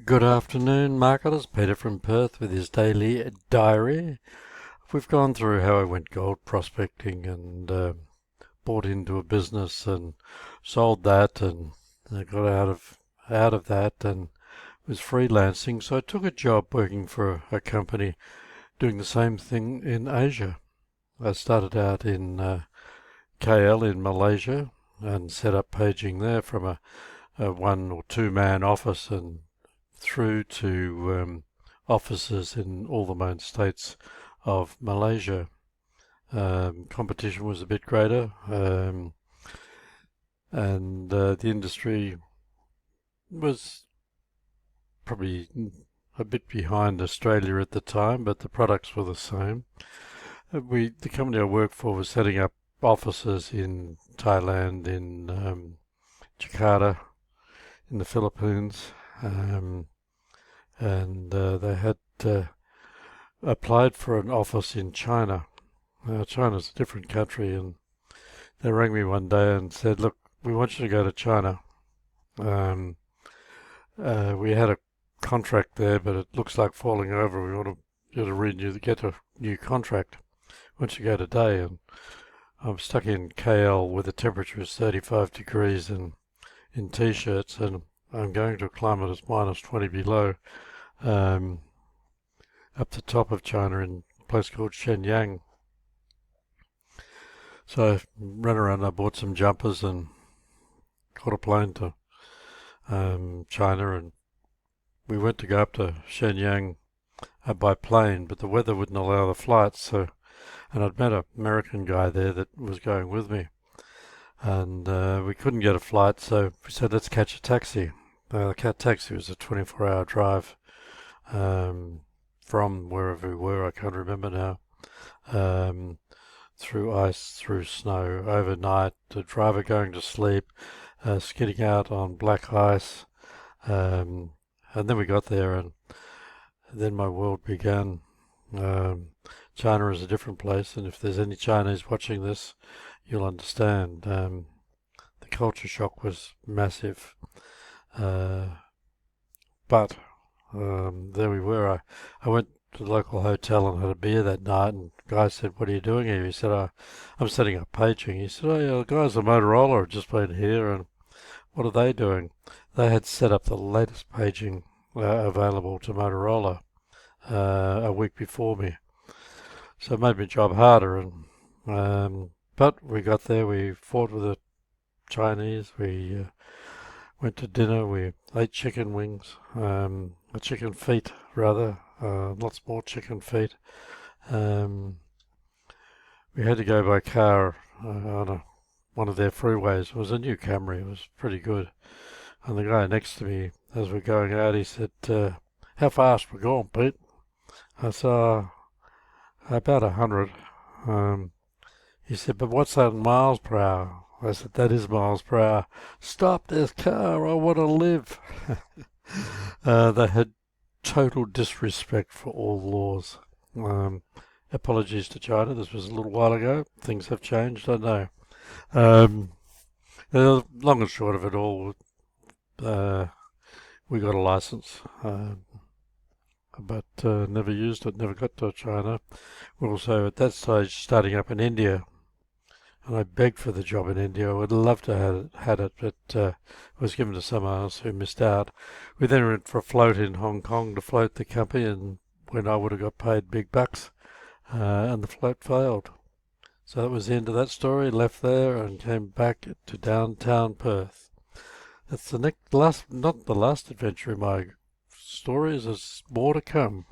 Good afternoon, marketers. Peter from Perth with his daily diary. We've gone through how I went gold prospecting and bought into a business and sold that, and I got out of that and was freelancing. So I took a job working for a company doing the same thing in Asia. I started out in KL in Malaysia and set up paging there from a one or two man office and through to offices in all the main states of Malaysia. Competition was a bit greater, and the industry was probably a bit behind Australia at the time, but the products were the same. The company I worked for was setting up offices in Thailand, in Jakarta, in the Philippines, and they had applied for an office in China. China's a different country, and they rang me one day and said, "Look, we want you to go to China. Um, we had a contract there, but it looks like falling over. We want you to renew, get a new contract. Once you go today." And I'm stuck in KL where the temperature is 35 degrees and in t-shirts, and I'm going to a climate that's minus 20 below, um, up the top of China in a place called Shenyang. So I ran around, I bought some jumpers and caught a plane to China, and we went to go up to Shenyang by plane, but the weather wouldn't allow the flights. And I'd met an American guy there that was going with me, and we couldn't get a flight, so we said, let's catch a taxi. The taxi was a 24-hour drive from wherever we were, I can't remember now, through ice, through snow, overnight, the driver going to sleep, skidding out on black ice. And then we got there, and then my world began. China is a different place, and if there's any Chinese watching this, you'll understand. The culture shock was massive. But there we were. I went to the local hotel and had a beer that night, and the guy said, "What are you doing here?" He said, "I'm setting up paging." He said, "Oh, yeah, the guys at Motorola have just been here, and what are they doing?" They had set up the latest paging available to Motorola a week before me. So it made my job harder, and but we got there, we fought with the Chinese, we went to dinner, we ate chicken wings, chicken feet rather, lots more chicken feet. Um, we had to go by car on one of their freeways. It was a new Camry, it was pretty good. And the guy next to me, as we're going out, he said, "How fast we're going, Pete?" I said, "About 100. He said, "But what's that in miles per hour?" I said, "That is miles per hour." "Stop this car, I want to live." They had total disrespect for all laws. Apologies to China, this was a little while ago. Things have changed, I know. Um, the long and short of it all, we got a license, but never used it, never got to China. We're also at that stage starting up in India, and I begged for the job in India. I would love to have had it, but it was given to someone else who missed out. We then went for a float in Hong Kong to float the company, and when I would have got paid big bucks, and the float failed. So that was the end of that story. Left there and came back to downtown Perth. That's the next last, not the last adventure in my stories. There's more to come.